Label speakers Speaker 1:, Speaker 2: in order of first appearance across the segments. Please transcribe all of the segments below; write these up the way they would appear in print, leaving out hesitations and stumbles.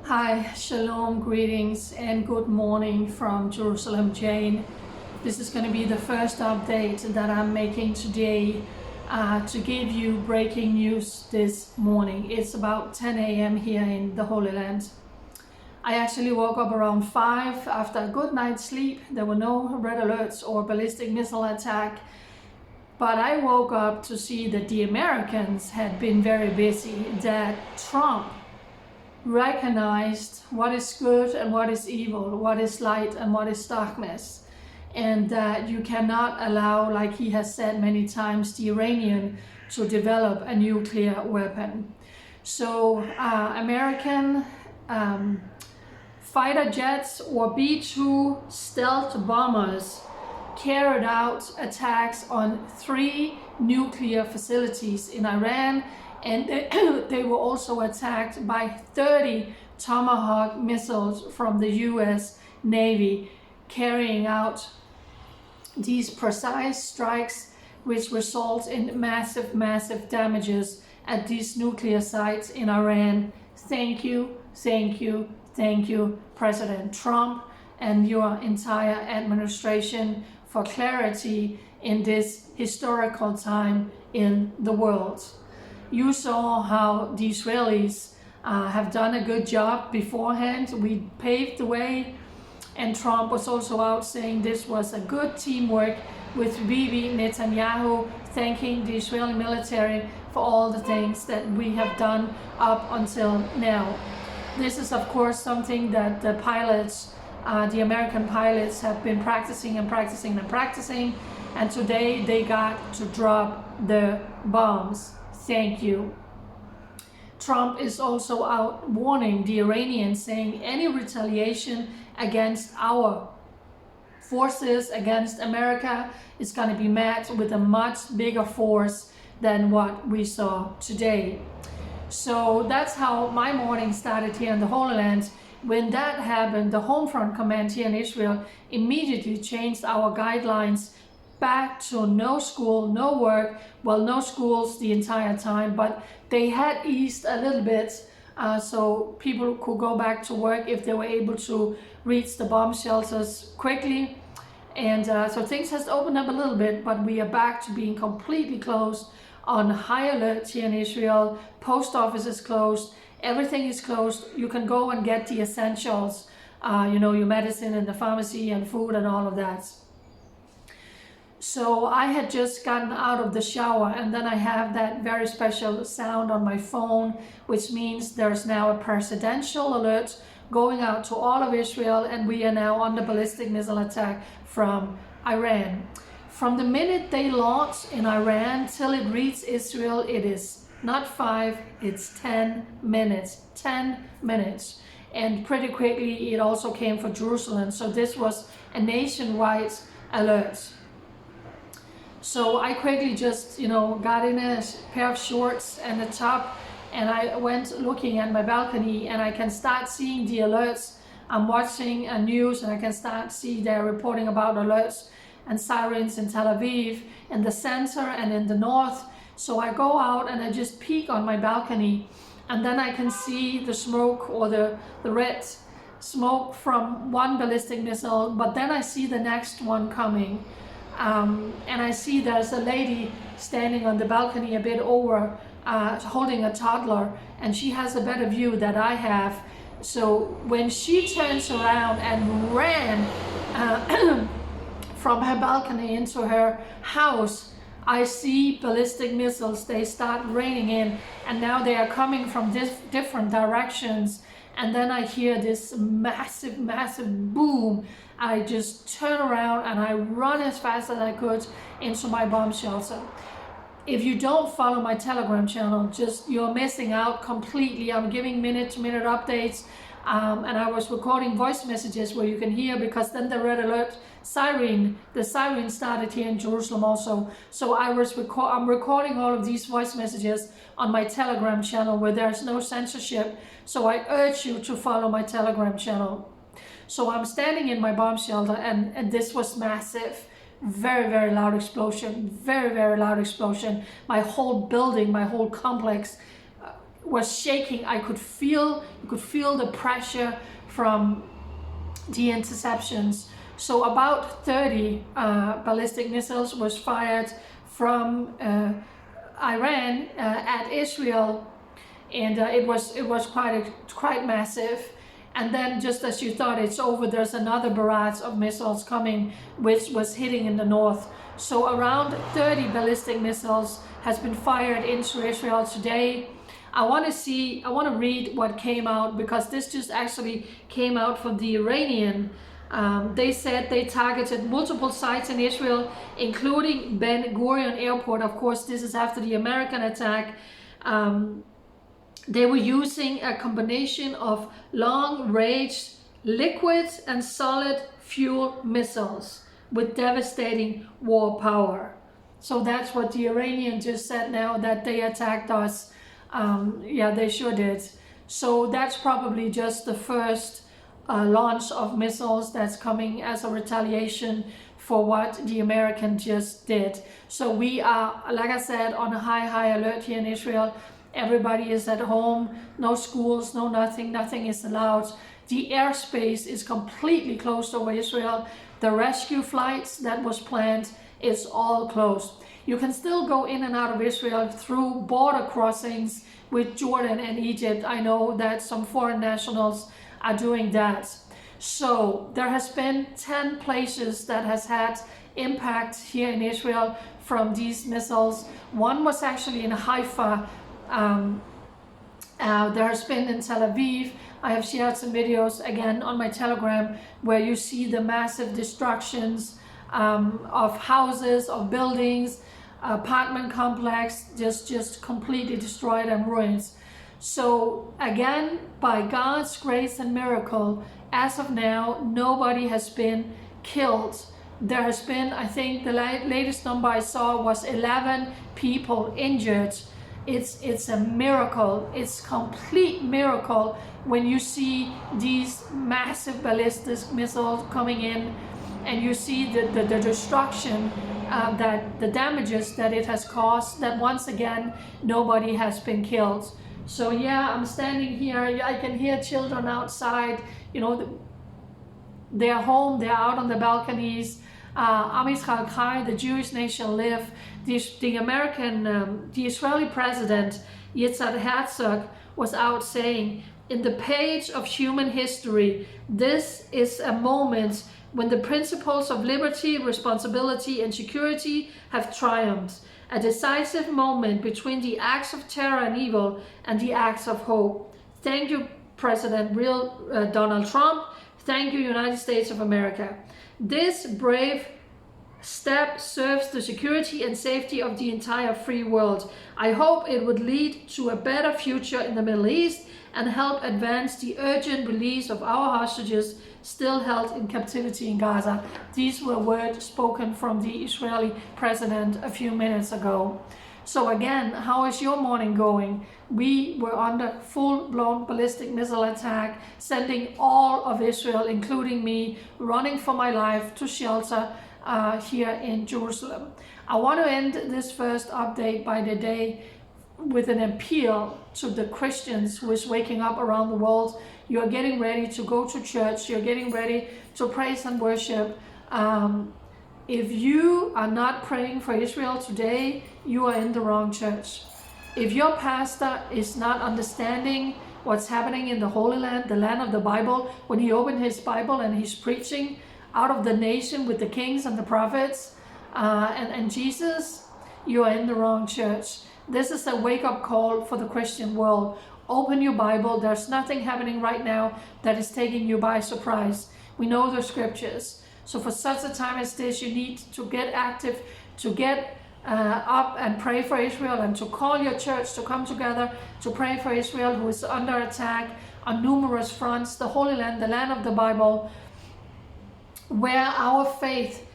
Speaker 1: Hi, shalom, greetings, and good morning from Jerusalem, Jane. This is going to be the first update that I'm making today to give you breaking news this morning. It's about 10 a.m. here in the Holy Land. I actually woke up around 5 after a good night's sleep. There were no red alerts or ballistic missile attack. But I woke up to see that the Americans had been very busy, that Trump recognized what is good and what is evil, what is light and what is darkness, and that you cannot allow, like he has said many times, the Iranian to develop a nuclear weapon. So American fighter jets or B-2 stealth bombers carried out attacks on 3 nuclear facilities in Iran, and they were also attacked by 30 Tomahawk missiles from the US Navy, carrying out these precise strikes which result in massive damages at these nuclear sites in Iran. Thank you, President Trump and your entire administration, for clarity in this historical time in the world. You saw how the Israelis have done a good job beforehand. We paved the way, and Trump was also out saying this was a good teamwork with Bibi Netanyahu, thanking the Israeli military for all the things that we have done up until now. This is of course something that the pilots, the American pilots, have been practicing, and today they got to drop the bombs. Thank you. Trump is also out warning the Iranians, saying any retaliation against our forces, against America, is going to be met with a much bigger force than what we saw today. So that's how my morning started here in the Holy Land. When that happened, the Home Front Command here in Israel immediately changed our guidelines back to no school, no work. Well, no schools the entire time, but they had eased a little bit so people could go back to work if they were able to reach the bomb shelters quickly. And so things has opened up a little bit, but we are back to being completely closed, on high alert here in Israel. Post office is closed, everything is closed. You can go and get the essentials, your medicine and the pharmacy and food and all of that. So I had just gotten out of the shower, and then I have that very special sound on my phone, which means there's now a presidential alert going out to all of Israel, and we are now under ballistic missile attack from Iran. From the minute they launch in Iran till it reaches Israel, it is not 5, it's 10 minutes. 10 minutes. And pretty quickly it also came for Jerusalem. So this was a nationwide alert. So I quickly just, got in a pair of shorts and a top, and I went looking at my balcony, and I can start seeing the alerts. I'm watching news, and I can start see they're reporting about alerts and sirens in Tel Aviv, in the center and in the north. So I go out and I just peek on my balcony, and then I can see the smoke, or the red smoke from one ballistic missile, but then I see the next one coming. And I see there's a lady standing on the balcony a bit over, holding a toddler, and she has a better view than I have. So when she turns around and ran from her balcony into her house, I see ballistic missiles. They start raining in, and now they are coming from different directions. And then I hear this massive boom. I just turn around and I run as fast as I could into my bomb shelter. If you don't follow my Telegram channel, you're missing out completely. I'm giving minute-to-minute updates, and I was recording voice messages where you can hear, because then the red alert the siren started here in Jerusalem also. So I'm recording all of these voice messages on my Telegram channel where there's no censorship. So I urge you to follow my Telegram channel. So I'm standing in my bomb shelter, and this was massive. Very loud explosion. Very loud explosion. My whole building, my whole complex was shaking. You could feel the pressure from the interceptions. So about 30 ballistic missiles was fired from Iran at Israel, and it was quite massive. And then, just as you thought it's over, there's another barrage of missiles coming, which was hitting in the north. So around 30 ballistic missiles has been fired into Israel today. I want to read what came out, because this just actually came out from the Iranian. They said they targeted multiple sites in Israel, including Ben Gurion Airport. Of course, this is after the American attack. They were using a combination of long-range liquid and solid fuel missiles with devastating war power. So that's what the Iranian just said now, that they attacked us. Yeah, they sure did. So that's probably just the first launch of missiles that's coming as a retaliation for what the Americans just did. So we are, like I said, on a high alert here in Israel. Everybody is at home, no schools, no nothing is allowed. The airspace is completely closed over Israel. The rescue flights that was planned is all closed. You can still go in and out of Israel through border crossings with Jordan and Egypt. I know that some foreign nationals are doing that. So there has been 10 places that has had impact here in Israel from these missiles. One was actually in Haifa. There has been in Tel Aviv. I have shared some videos again on my Telegram where you see the massive destructions of houses, of buildings, apartment complex, just completely destroyed and ruined. So again, by God's grace and miracle, as of now, nobody has been killed. There has been, I think the latest number I saw was 11 people injured. It's a miracle. It's complete miracle when you see these massive ballistic missiles coming in, and you see the destruction, that the damages that it has caused, that once again nobody has been killed. So yeah, I'm standing here, I can hear children outside, you know, they're home, they're out on the balconies. Am Yisrael Chai, the Jewish nation live. The Israeli president Yitzhak Herzog was out saying, in the page of human history, this is a moment when the principles of liberty, responsibility, and security have triumphed. A decisive moment between the acts of terror and evil and the acts of hope. Thank you, President Donald Trump. Thank you, United States of America. This brave step serves the security and safety of the entire free world. I hope it would lead to a better future in the Middle East and help advance the urgent release of our hostages still held in captivity in Gaza. These were words spoken from the Israeli president a few minutes ago. So again, how is your morning going? We were under full-blown ballistic missile attack, sending all of Israel, including me, running for my life to shelter here in Jerusalem. I want to end this first update by the day with an appeal to the Christians who is waking up around the world. You're getting ready to go to church. You're getting ready to praise and worship. If you are not praying for Israel today, you are in the wrong church. If your pastor is not understanding what's happening in the Holy Land, the land of the Bible, when he opened his Bible and he's preaching out of the nation with the kings and the prophets and Jesus, you are in the wrong church. This is a wake-up call for the Christian world. Open your Bible. There's nothing happening right now that is taking you by surprise. We know the scriptures. So for such a time as this, you need to get active, to get up and pray for Israel, and to call your church to come together to pray for Israel, who is under attack on numerous fronts, the Holy Land, the land of the Bible, where our faith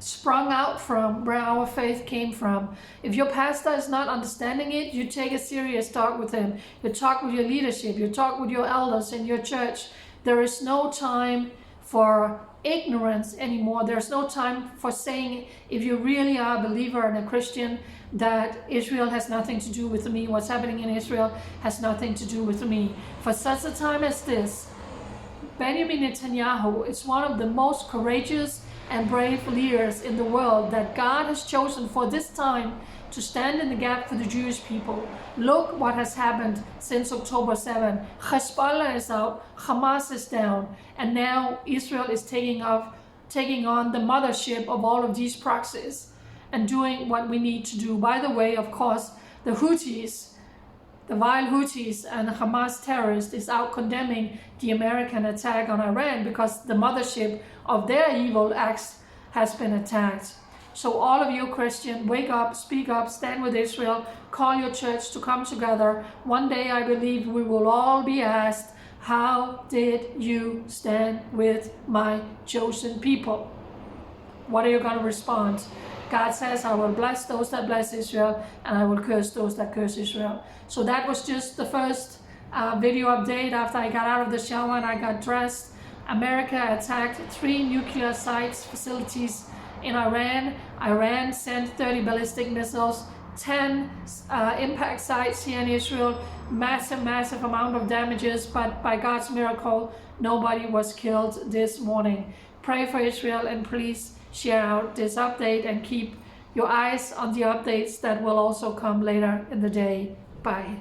Speaker 1: sprung out from, where our faith came from. If your pastor is not understanding it, you take a serious talk with him. You talk with your leadership. You talk with your elders in your church. There is no time for ignorance anymore. There's no time for saying, if you really are a believer and a Christian, that Israel has nothing to do with me. What's happening in Israel has nothing to do with me. For such a time as this, Benjamin Netanyahu is one of the most courageous and brave leaders in the world that God has chosen for this time to stand in the gap for the Jewish people. Look what has happened since October 7. Hezbollah is out, Hamas is down, and now Israel is taking on the mothership of all of these proxies and doing what we need to do. By the way, of course, the Houthis, the vile Houthis and Hamas terrorists is out condemning the American attack on Iran because the mothership of their evil acts has been attacked. So all of you Christian, wake up, speak up, stand with Israel, call your church to come together. One day I believe we will all be asked, how did you stand with my chosen people? What are you going to respond? God says, I will bless those that bless Israel, and I will curse those that curse Israel. So that was just the first video update after I got out of the shower and I got dressed. America attacked 3 nuclear sites, facilities in Iran. Iran sent 30 ballistic missiles, 10 impact sites here in Israel. Massive amount of damages, but by God's miracle, nobody was killed this morning. Pray for Israel and please share out this update and keep your eyes on the updates that will also come later in the day. Bye.